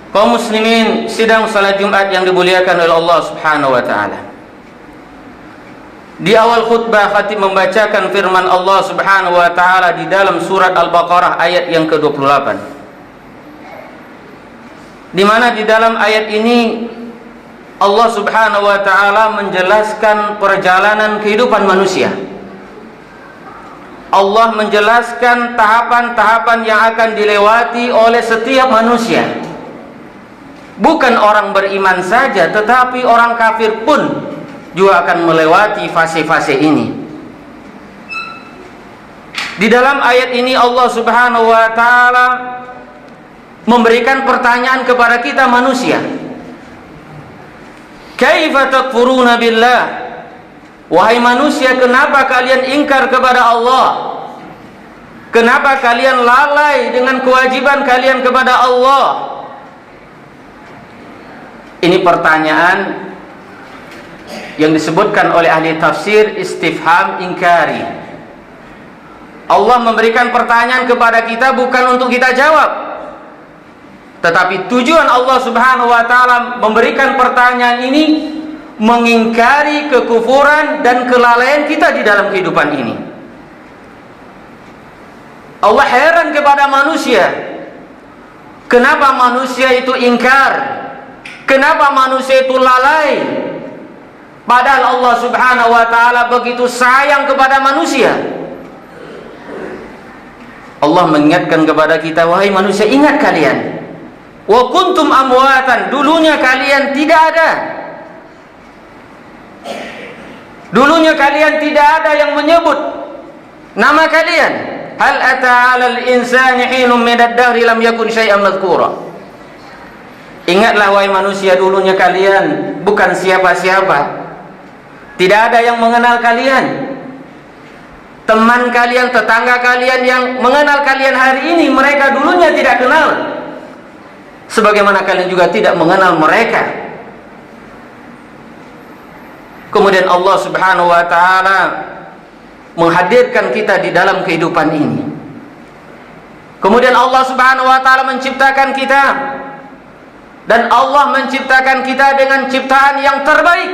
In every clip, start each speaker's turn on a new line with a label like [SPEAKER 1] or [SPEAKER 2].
[SPEAKER 1] Kaum muslimin sidang salat Jumat yang dimuliakan oleh Allah Subhanahu wa taala. Di awal khutbah khatib membacakan firman Allah Subhanahu wa taala di dalam surat Al-Baqarah ayat yang ke-28. Di mana di dalam ayat ini Allah Subhanahu wa taala menjelaskan perjalanan kehidupan manusia. Allah menjelaskan tahapan-tahapan yang akan dilewati oleh setiap manusia. Bukan orang beriman saja, tetapi orang kafir pun juga akan melewati fase-fase ini. Di dalam ayat ini Allah Subhanahu wa taala memberikan pertanyaan kepada kita manusia. Kaifa takfuruna billah? Wahai manusia, kenapa kalian ingkar kepada Allah? Kenapa kalian lalai dengan kewajiban kalian kepada Allah? Ini pertanyaan yang disebutkan oleh ahli tafsir istifham ingkari. Allah memberikan pertanyaan kepada kita bukan untuk kita jawab, tetapi tujuan Allah Subhanahu wa taala memberikan pertanyaan ini mengingkari kekufuran dan kelalaian kita di dalam kehidupan ini. Allah heran kepada manusia. Kenapa manusia itu ingkar? Kenapa manusia itu lalai? Padahal Allah Subhanahu wa taala begitu sayang kepada manusia. Allah mengingatkan kepada kita, wahai manusia, ingat kalian. Wa kuntum amwatan, dulunya kalian tidak ada. Dulunya kalian tidak ada yang menyebut nama kalian. Hal ata 'alal insani hinum minad dahri lam yakun syai'an madhkura. Ingatlah wahai manusia, dulunya kalian bukan siapa-siapa. Tidak ada yang mengenal kalian. Teman kalian, tetangga kalian yang mengenal kalian hari ini, mereka dulunya tidak kenal. Sebagaimana kalian juga tidak mengenal mereka. Kemudian Allah Subhanahu wa taala menghadirkan kita di dalam kehidupan ini. Kemudian Allah Subhanahu wa taala menciptakan kita. Dan Allah menciptakan kita dengan ciptaan yang terbaik.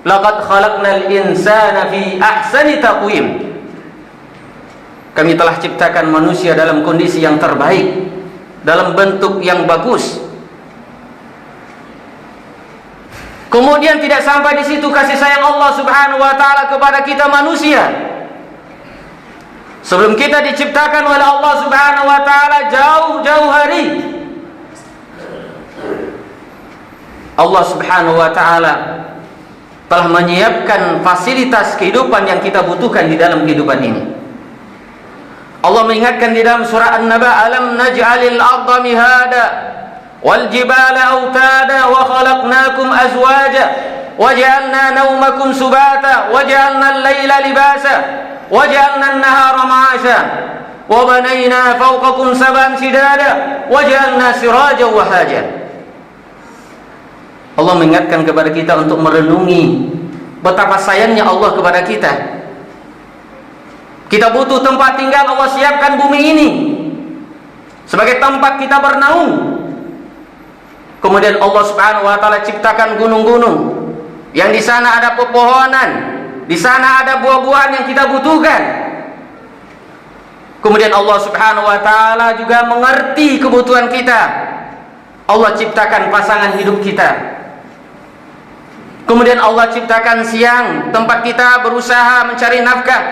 [SPEAKER 1] Laqad khalaqnal insana fi ahsani taqwim. Kami telah ciptakan manusia dalam kondisi yang terbaik, dalam bentuk yang bagus. Kemudian tidak sampai di situ kasih sayang Allah Subhanahu wa taala kepada kita manusia. Sebelum kita diciptakan oleh Allah Subhanahu wa taala jauh-jauh hari, Allah Subhanahu wa taala telah menyiapkan fasilitas kehidupan yang kita butuhkan di dalam kehidupan ini. Allah mengingatkan di dalam surah An-Naba, alam naj'alil arda mihada wal jibala autada wa khalaqnakum azwaja wa ja'alna nawmakum subata wa ja'alna al-laila libasa wa ja'alna an-nahara ma'asha wa banayna fawqakum sab'an shidada wa ja'alna sirajan wa haja. Allah mengingatkan kepada kita untuk merenungi betapa sayangnya Allah kepada kita. Kita butuh tempat tinggal, Allah siapkan bumi ini sebagai tempat kita bernaung. Kemudian Allah Subhanahu wa taala ciptakan gunung-gunung yang di sana ada pepohonan, di sana ada buah-buahan yang kita butuhkan. Kemudian Allah Subhanahu wa taala juga mengerti kebutuhan kita. Allah ciptakan pasangan hidup kita. Kemudian Allah ciptakan siang, tempat kita berusaha mencari nafkah.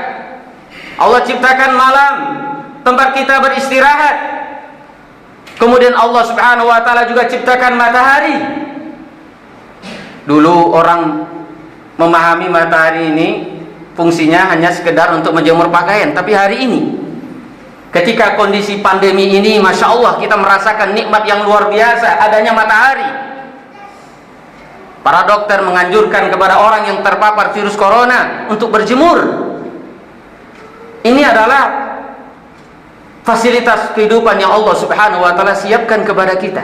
[SPEAKER 1] Allah ciptakan malam, tempat kita beristirahat. Kemudian Allah Subhanahu wa taala juga ciptakan matahari. Dulu orang memahami matahari ini fungsinya hanya sekedar untuk menjemur pakaian, tapi hari ini ketika kondisi pandemi ini, Masya Allah, kita merasakan nikmat yang luar biasa adanya matahari. Para dokter menganjurkan kepada orang yang terpapar virus corona untuk berjemur. Ini adalah fasilitas kehidupan yang Allah Subhanahu wa taala siapkan kepada kita.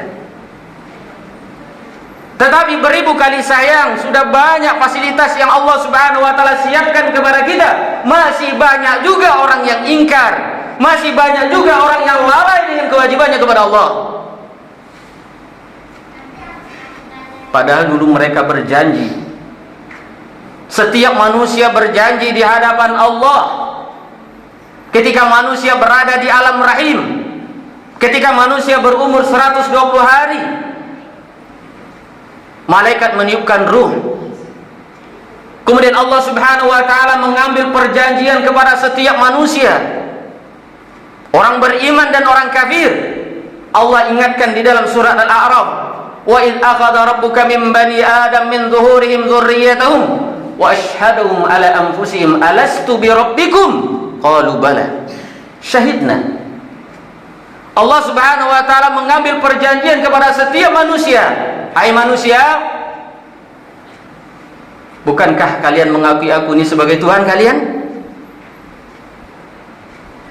[SPEAKER 1] Tetapi beribu kali sayang, sudah banyak fasilitas yang Allah Subhanahu wa taala siapkan kepada kita, masih banyak juga orang yang ingkar, masih banyak juga orang yang lalai dengan kewajibannya kepada Allah. Padahal dulu mereka berjanji. Setiap manusia berjanji di hadapan Allah ketika manusia berada di alam rahim, ketika manusia berumur 120 hari, malaikat meniupkan ruh. Kemudian Allah Subhanahu wa taala mengambil perjanjian kepada setiap manusia, orang beriman dan orang kafir. Allah ingatkan di dalam surat Al-A'raf, wa id akhadha rabbuka min bani adam min zuhurihim dzurriyyatahum wa ashhadahum ala anfusihim alastu bi rabbikum qalu bala syahidna. Allah Subhanahu wa taala mengambil perjanjian kepada setiap manusia. Hai manusia, bukankah kalian mengakui aku ini sebagai Tuhan kalian?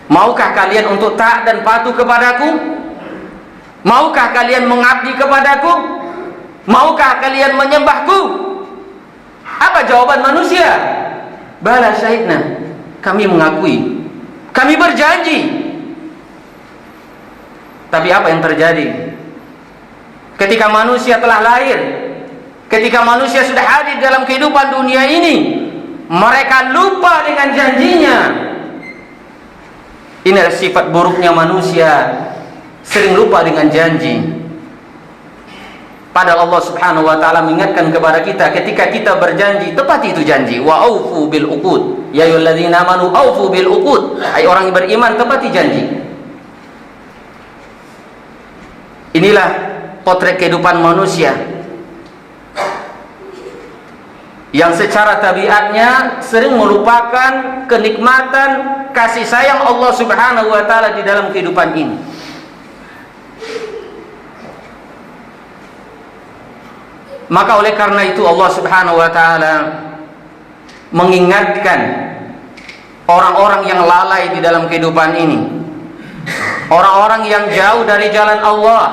[SPEAKER 1] Maukah kalian untuk taat dan patuh kepadaku? Maukah kalian mengabdi kepadaku? Maukah kalian menyembahku? Apa jawaban manusia? Bala syahidna, kami mengakui, kami berjanji. Tapi apa yang terjadi? Ketika manusia telah lahir, ketika manusia sudah hadir dalam kehidupan dunia ini, mereka lupa dengan janjinya. Ini adalah sifat buruknya manusia, sering lupa dengan janji. Padahal Allah Subhanahu wa taala mengingatkan kepada kita, ketika kita berjanji, tepati itu janji. Wa aufu bil uqud. Ya ayyuhalladzina amanu aufu bil uqud. Hai orang yang beriman, tepati janji. Inilah potret kehidupan manusia yang secara tabiatnya sering melupakan kenikmatan kasih sayang Allah Subhanahu wa taala di dalam kehidupan ini. Maka oleh karena itu Allah Subhanahu wa taala mengingatkan orang-orang yang lalai di dalam kehidupan ini, orang-orang yang jauh dari jalan Allah,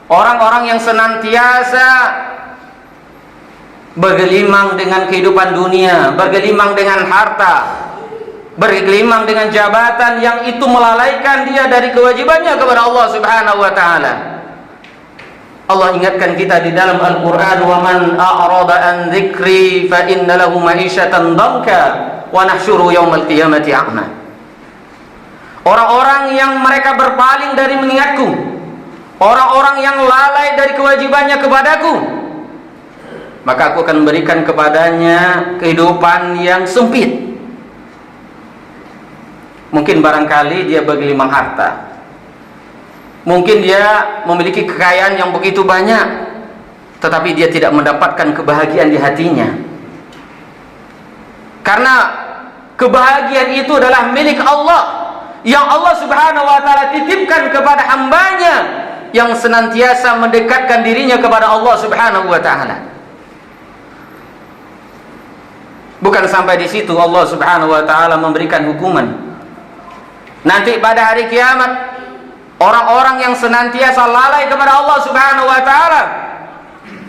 [SPEAKER 1] orang-orang yang senantiasa bergelimang dengan kehidupan dunia, bergelimang dengan harta, bergelimang dengan jabatan yang itu melalaikan dia dari kewajibannya kepada Allah Subhanahu wa taala. Allah ingatkan kita di dalam Al-Quran, wa man a'rada an dzikri fa inna lahu ma'isyatan dhanka wa nahsyuru yaumal qiyamati a'ma. Orang-orang yang mereka berpaling dari mengingatku, orang-orang yang lalai dari kewajibannya kepadaku, maka aku akan berikan kepadanya kehidupan yang sempit. Mungkin barangkali dia bergelimang harta, mungkin dia memiliki kekayaan yang begitu banyak, tetapi dia tidak mendapatkan kebahagiaan di hatinya. Karena kebahagiaan itu adalah milik Allah, yang Allah Subhanahu wa taala titipkan kepada hambanya yang senantiasa mendekatkan dirinya kepada Allah Subhanahu wa taala. Bukan sampai di situ Allah Subhanahu wa taala memberikan hukuman. Nanti pada hari kiamat, orang-orang yang senantiasa lalai kepada Allah Subhanahu wa taala,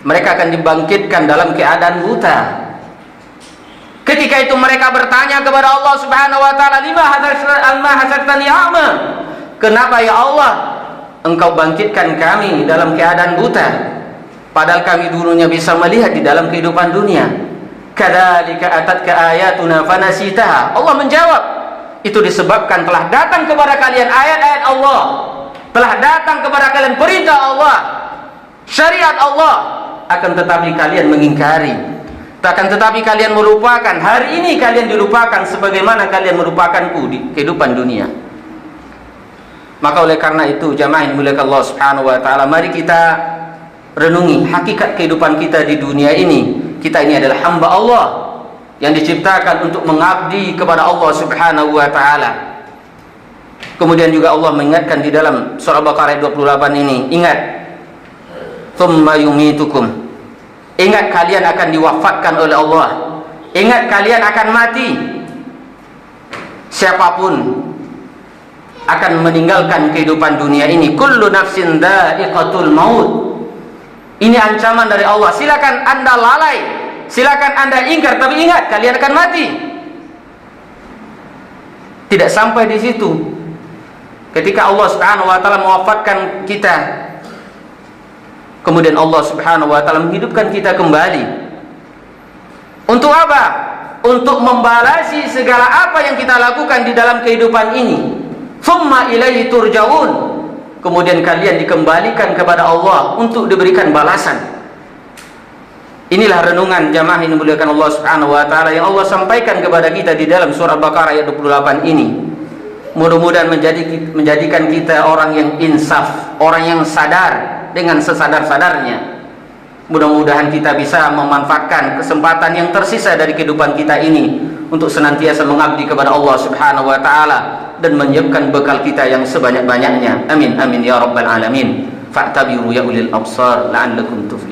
[SPEAKER 1] mereka akan dibangkitkan dalam keadaan buta. Ketika itu mereka bertanya kepada Allah Subhanahu wa taala, lima hasartani a'ma? Kenapa ya Allah Engkau bangkitkan kami dalam keadaan buta, padahal kami dulunya bisa melihat di dalam kehidupan dunia? Kadzalika atatka ayatuna fanasitaha. Allah menjawab, itu disebabkan telah datang kepada kalian ayat-ayat Allah, telah datang kepada kalian perintah Allah, syariat Allah, akan tetapi kalian mengingkari, akan tetapi kalian melupakan. Hari ini kalian dilupakan sebagaimana kalian melupakanku di kehidupan dunia. Maka oleh karena itu, jamaah yang dimuliakan Allah Subhanahu wa taala, mari kita renungi hakikat kehidupan kita di dunia ini. Kita ini adalah hamba Allah yang diciptakan untuk mengabdi kepada Allah Subhanahu wa taala. Kemudian juga Allah mengingatkan di dalam surah Baqarah 28 ini, ingat, tsumma yumitukum. Ingat kalian akan diwafatkan oleh Allah. Ingat kalian akan mati. Siapapun akan meninggalkan kehidupan dunia ini. Kullu nafsin dha'iqatul maut. Ini ancaman dari Allah. Silakan Anda lalai, silakan Anda ingkar, tapi ingat kalian akan mati. Tidak sampai di situ. Ketika Allah Subhanahu wa taala mewafatkan kita, Kemudian Allah Subhanahu wa taala menghidupkan kita kembali. Untuk apa? Untuk membalasi segala apa yang kita lakukan di dalam kehidupan ini. Tsumma ilaihi turja'un. Kemudian kalian dikembalikan kepada Allah untuk diberikan balasan. Inilah renungan jamaah yang dimuliakan Allah Subhanahu wa taala yang Allah sampaikan kepada kita di dalam surah Baqarah ayat 28 ini. Mudah-mudahan menjadikan kita orang yang insaf, orang yang sadar dengan sesadar-sadarnya. Mudah-mudahan kita bisa memanfaatkan kesempatan yang tersisa dari kehidupan kita ini untuk senantiasa mengabdi kepada Allah Subhanahu wa taala dan menyiapkan bekal kita yang sebanyak-banyaknya. Amin amin ya rabbal alamin. Fa'tabiru ya ulil absar la'allakum tuflihun.